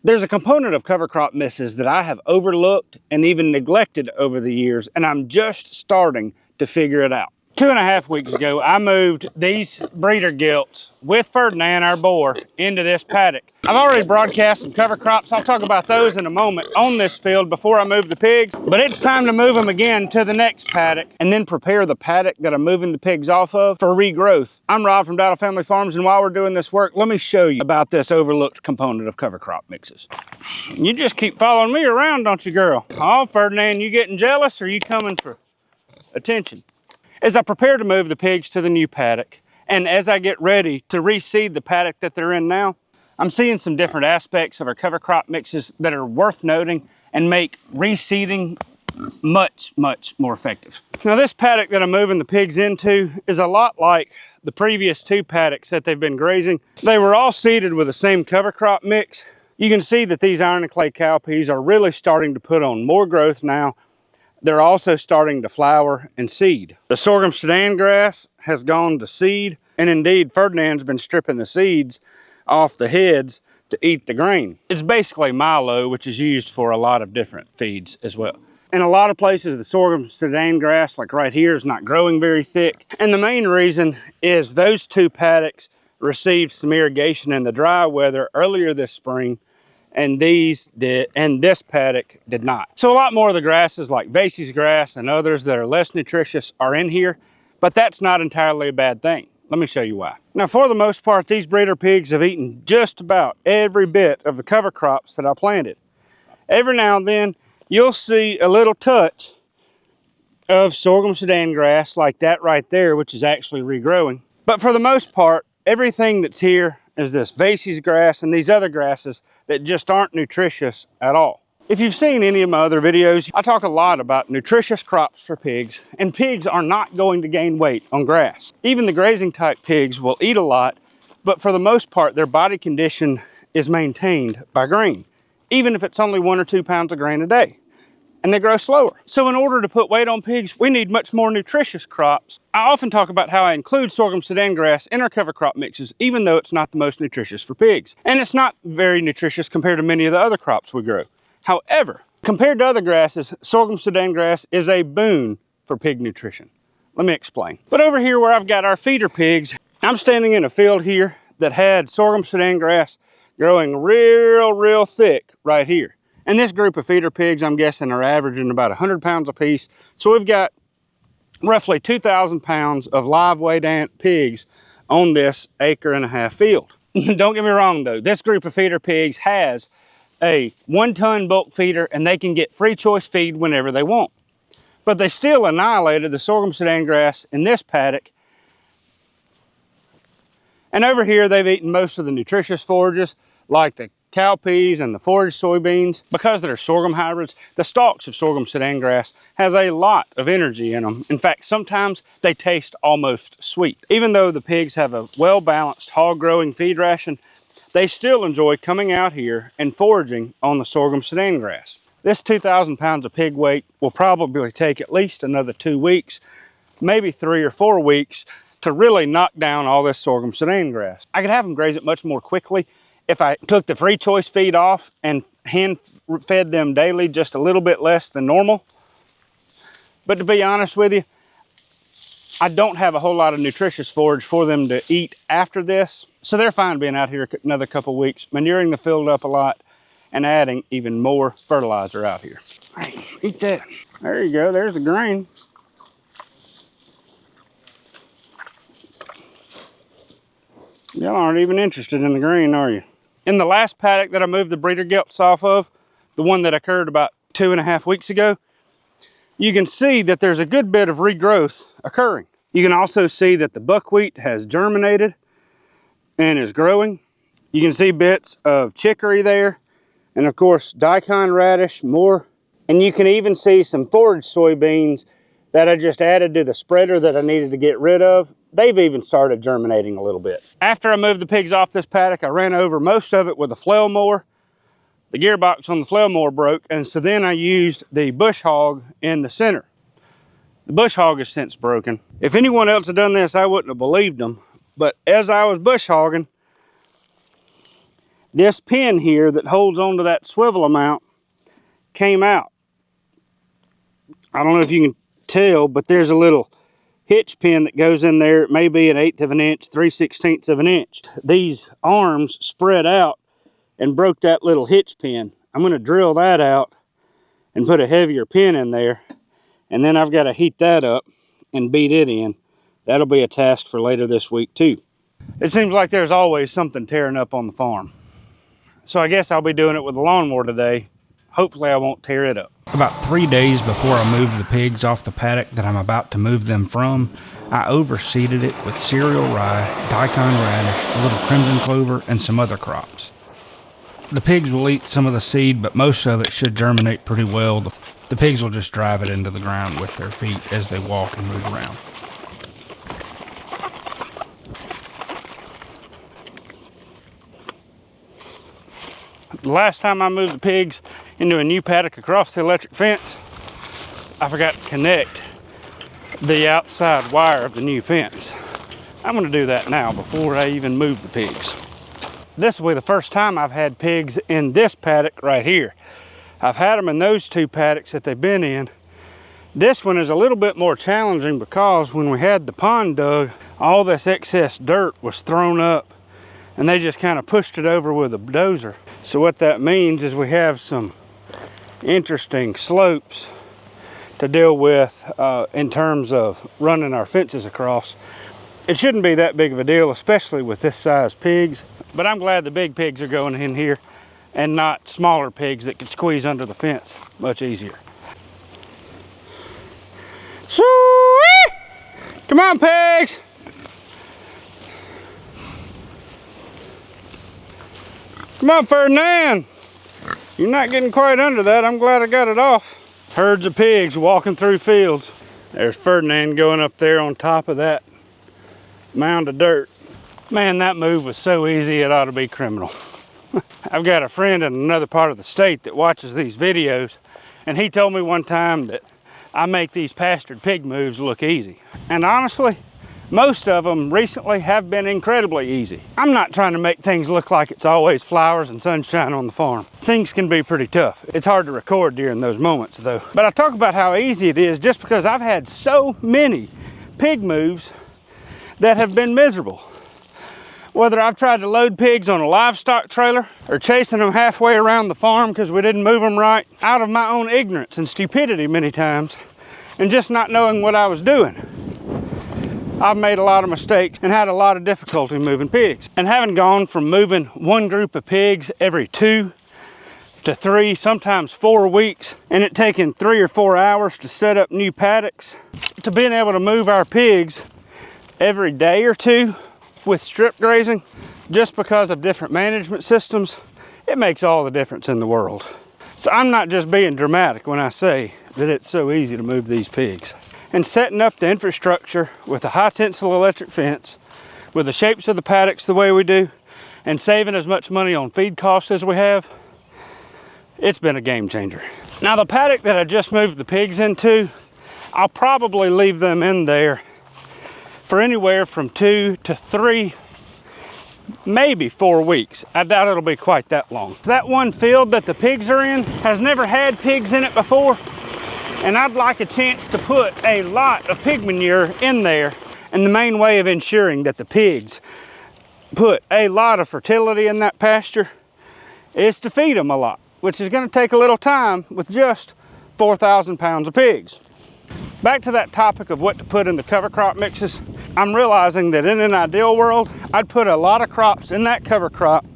There's a component of cover crop misses that I have overlooked and even neglected over the years, and I'm just starting to figure it out. 2.5 weeks ago, I moved these breeder gilts with Ferdinand, our boar, into this paddock. I've already broadcast some cover crops. I'll talk about those in a moment on this field before I move the pigs, but it's time to move them again to the next paddock and then prepare the paddock that I'm moving the pigs off of for regrowth. I'm Rob from Dowdle Family Farms, and while we're doing this work, let me show you about this overlooked component of cover crop mixes. You just keep following me around, don't you, girl? Oh, Ferdinand, you getting jealous, or are you coming for attention? As I prepare to move the pigs to the new paddock, and as I get ready to reseed the paddock that they're in now, I'm seeing some different aspects of our cover crop mixes that are worth noting and make reseeding much, much more effective. Now, this paddock that I'm moving the pigs into is a lot like the previous 2 paddocks that they've been grazing. They were all seeded with the same cover crop mix. You can see that these iron and clay cowpeas are really starting to put on more growth now. They're also starting to flower and seed. The sorghum Sudan grass has gone to seed, and indeed Ferdinand's been stripping the seeds off the heads to eat the grain. It's basically milo, which is used for a lot of different feeds as well. In a lot of places, the sorghum Sudan grass, like right here, is not growing very thick. And the main reason is those 2 paddocks received some irrigation in the dry weather earlier this spring, and these did, and this paddock did not. So a lot more of the grasses like Vasey's grass and others that are less nutritious are in here, but that's not entirely a bad thing. Let me show you why. Now, for the most part, these breeder pigs have eaten just about every bit of the cover crops that I planted. Every now and then, you'll see a little touch of sorghum Sudan grass like that right there, which is actually regrowing. But for the most part, everything that's here is this Vasey's grass and these other grasses that just aren't nutritious at all. If you've seen any of my other videos, I talk a lot about nutritious crops for pigs, and pigs are not going to gain weight on grass. Even the grazing type pigs will eat a lot, but for the most part, their body condition is maintained by grain, even if it's only 1 or 2 pounds of grain a day. And they grow slower. So in order to put weight on pigs, we need much more nutritious crops. I often talk about how I include sorghum Sudan grass in our cover crop mixes, even though it's not the most nutritious for pigs. And it's not very nutritious compared to many of the other crops we grow. However, compared to other grasses, sorghum Sudan grass is a boon for pig nutrition. Let me explain. But over here where I've got our feeder pigs, I'm standing in a field here that had sorghum Sudan grass growing real thick right here. And this group of feeder pigs, I'm guessing, are averaging about 100 pounds a piece. So we've got roughly 2,000 pounds of live weight pigs on this 1.5 acre field. Don't get me wrong though, this group of feeder pigs has a 1-ton bulk feeder, and they can get free choice feed whenever they want. But they still annihilated the sorghum Sudan grass in this paddock. And over here, they've eaten most of the nutritious forages, like the cowpeas and the forage soybeans. Because they're sorghum hybrids, the stalks of sorghum Sudan grass has a lot of energy in them. In fact, sometimes they taste almost sweet. Even though the pigs have a well-balanced hog-growing feed ration, they still enjoy coming out here and foraging on the sorghum Sudan grass. This 2,000 pounds of pig weight will probably take at least another 2 weeks, maybe 3 or 4 weeks, to really knock down all this sorghum Sudan grass. I could have them graze it much more quickly if I took the free choice feed off and hand fed them daily just a little bit less than normal. But to be honest with you, I don't have a whole lot of nutritious forage for them to eat after this. So they're fine being out here another couple weeks, manuring the field up a lot and adding even more fertilizer out here. Hey, eat that. There you go, there's the grain. Y'all aren't even interested in the grain, are you? In the last paddock that I moved the breeder gilts off of, the one that occurred about 2.5 weeks ago, you can see that there's a good bit of regrowth occurring. You can also see that the buckwheat has germinated and is growing. You can see bits of chicory there, and of course daikon radish, more. And you can even see some forage soybeans that I just added to the spreader that I needed to get rid of. They've even started germinating a little bit. After I moved the pigs off this paddock, I ran over most of it with a flail mower. The gearbox on the flail mower broke, and so then I used the bush hog in the center. The bush hog has since broken. If anyone else had done this, I wouldn't have believed them. But as I was bush hogging, This pin here that holds onto that swivel mount came out. I don't know if you can tell, but there's a little hitch pin that goes in there. It may be 1/8 of an inch, 3/16 of an inch. These arms spread out and broke that little hitch pin. I'm going to drill that out and put a heavier pin in there, and then I've got to heat that up and beat it in. That'll be a task for later this week too. It seems like there's always something tearing up on the farm, so I guess I'll be doing it with a lawnmower today. Hopefully I won't tear it up. About 3 days before I moved the pigs off the paddock that I'm about to move them from, I overseeded it with cereal rye, daikon radish, a little crimson clover, and some other crops. The pigs will eat some of the seed, but most of it should germinate pretty well. The pigs will just drive it into the ground with their feet as they walk and move around. The last time I moved the pigs into a new paddock across the electric fence, I forgot to connect the outside wire of the new fence. I'm going to do that now before I even move the pigs. This will be the first time I've had pigs in this paddock right here. I've had them in those two paddocks that they've been in. This one is a little bit more challenging because when we had the pond dug, all this excess dirt was thrown up and they just kind of pushed it over with a dozer. So what that means is we have some interesting slopes to deal with in terms of running our fences across. It shouldn't be that big of a deal, especially with this size pigs, but I'm glad the big pigs are going in here and not smaller pigs that could squeeze under the fence much easier. Sweet! Come on, pigs! Come on, Ferdinand! You're not getting quite under that. I'm glad I got it off. Herds of pigs walking through fields. There's Ferdinand going up there on top of that mound of dirt. Man, that move was so easy it ought to be criminal. I've got a friend in another part of the state that watches these videos, and he told me one time that I make these pastured pig moves look easy. And honestly, most of them recently have been incredibly easy. I'm not trying to make things look like it's always flowers and sunshine on the farm. Things can be pretty tough. It's hard to record during those moments though. But I talk about how easy it is just because I've had so many pig moves that have been miserable. Whether I've tried to load pigs on a livestock trailer or chasing them halfway around the farm because we didn't move them right, out of my own ignorance and stupidity many times, and just not knowing what I was doing. I've made a lot of mistakes and had a lot of difficulty moving pigs. And having gone from moving one group of pigs every 2 to 3, sometimes 4 weeks, and it taking 3 or 4 hours to set up new paddocks, to being able to move our pigs every day or 2 with strip grazing, just because of different management systems, it makes all the difference in the world. So I'm not just being dramatic when I say that it's so easy to move these pigs. And setting up the infrastructure with a high tensile electric fence, with the shapes of the paddocks the way we do, and saving as much money on feed costs as we have, it's been a game changer. Now the paddock that I just moved the pigs into, I'll probably leave them in there for anywhere from 2 to 3, maybe 4 weeks. I doubt it'll be quite that long. That one field that the pigs are in has never had pigs in it before, and I'd like a chance to put a lot of pig manure in there. And the main way of ensuring that the pigs put a lot of fertility in that pasture is to feed them a lot, which is going to take a little time with just 4,000 pounds of pigs. Back to that topic of what to put in the cover crop mixes, I'm realizing that in an ideal world, I'd put a lot of crops in that cover crop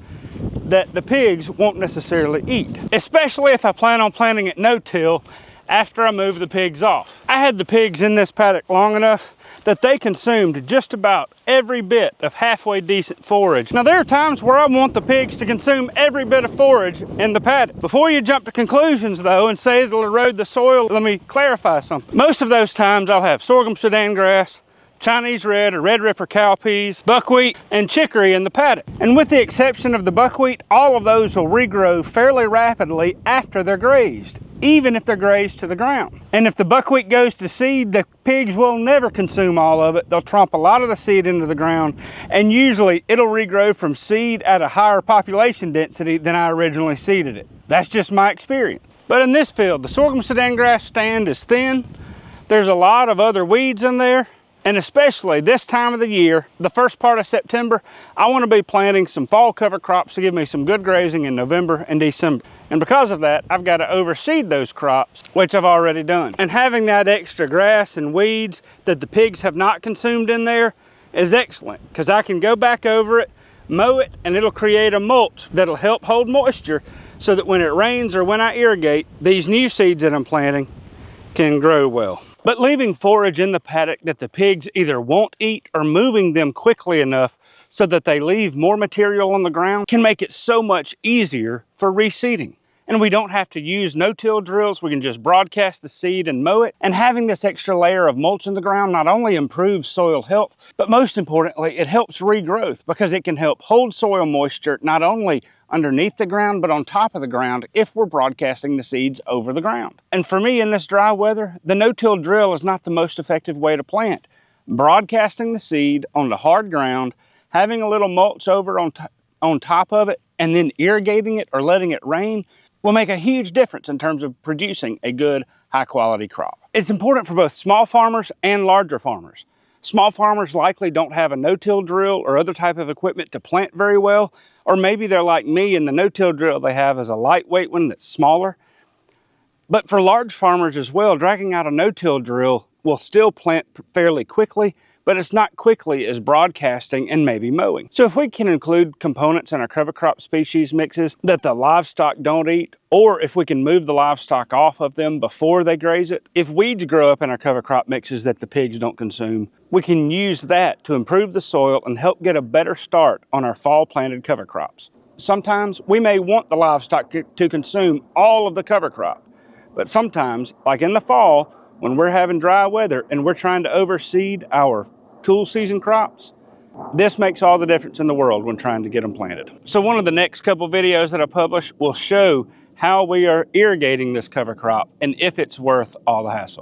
that the pigs won't necessarily eat, especially if I plan on planting it no-till after I move the pigs off. I had the pigs in this paddock long enough that they consumed just about every bit of halfway decent forage. Now there are times where I want the pigs to consume every bit of forage in the paddock. Before you jump to conclusions though and say it'll erode the soil, let me clarify something. Most of those times I'll have sorghum Sudan grass, Chinese red or red ripper cowpeas, buckwheat, and chicory in the paddock. And with the exception of the buckwheat, all of those will regrow fairly rapidly after they're grazed. even if they're grazed to the ground. And if the buckwheat goes to seed, the pigs will never consume all of it. They'll tromp a lot of the seed into the ground, and usually it'll regrow from seed at a higher population density than I originally seeded it. That's just my experience. But in this field, the sorghum sudan grass stand is thin. There's a lot of other weeds in there. And especially this time of the year, the first part of September, I want to be planting some fall cover crops to give me some good grazing in November and December. And because of that, I've got to overseed those crops, which I've already done. And having that extra grass and weeds that the pigs have not consumed in there is excellent, because I can go back over it, mow it, and it'll create a mulch that'll help hold moisture so that when it rains or when I irrigate, these new seeds that I'm planting can grow well. But leaving forage in the paddock that the pigs either won't eat or moving them quickly enough so that they leave more material on the ground can make it so much easier for reseeding. And we don't have to use no-till drills. We can just broadcast the seed and mow it. And having this extra layer of mulch in the ground not only improves soil health, but most importantly, it helps regrowth, because it can help hold soil moisture not only underneath the ground, but on top of the ground if we're broadcasting the seeds over the ground. And for me, in this dry weather, the no-till drill is not the most effective way to plant. Broadcasting the seed on the hard ground, having a little mulch over on top of it, and then irrigating it or letting it rain will make a huge difference in terms of producing a good, high-quality crop. It's important for both small farmers and larger farmers. Small farmers likely don't have a no-till drill or other type of equipment to plant very well, or maybe they're like me and the no-till drill they have is a lightweight one that's smaller. But for large farmers as well, dragging out a no-till drill will still plant fairly quickly, but it's not quickly as broadcasting and maybe mowing. So if we can include components in our cover crop species mixes that the livestock don't eat, or if we can move the livestock off of them before they graze it, if weeds grow up in our cover crop mixes that the pigs don't consume, we can use that to improve the soil and help get a better start on our fall planted cover crops. Sometimes we may want the livestock to consume all of the cover crop, but sometimes, like in the fall, when we're having dry weather and we're trying to overseed our cool season crops, this makes all the difference in the world when trying to get them planted. So one of the next couple videos that I publish will show how we are irrigating this cover crop and if it's worth all the hassle.